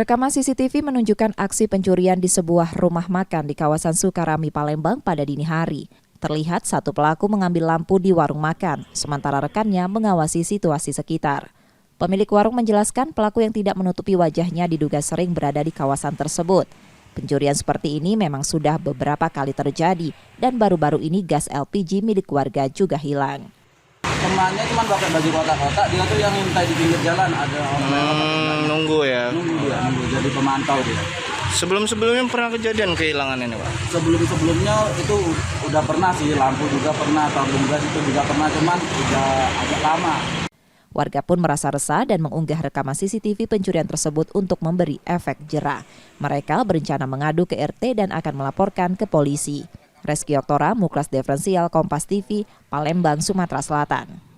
Rekaman CCTV menunjukkan aksi pencurian di sebuah rumah makan di kawasan Sukarami, Palembang pada dini hari. Terlihat satu pelaku mengambil lampu di warung makan, sementara rekannya mengawasi situasi sekitar. Pemilik warung menjelaskan pelaku yang tidak menutupi wajahnya diduga sering berada di kawasan tersebut. Pencurian seperti ini memang sudah beberapa kali terjadi dan baru-baru ini gas LPG milik warga juga hilang. Temannya cuma pakai baju kotak-kotak, dia tuh yang minta di pinggir jalan, ada orang nunggu ya. Nunggu jadi pemantau dia. Sebelum-sebelumnya pernah kejadian kehilangan ini, Pak? Sebelumnya itu udah pernah sih, lampu juga pernah, tabung gas itu juga pernah, cuman udah agak lama. Warga pun merasa resah dan mengunggah rekaman CCTV pencurian tersebut untuk memberi efek jera. Mereka berencana mengadu ke RT dan akan melaporkan ke polisi. Reski Oktora, Muklas Diferensial, Kompas TV, Palembang, Sumatera Selatan.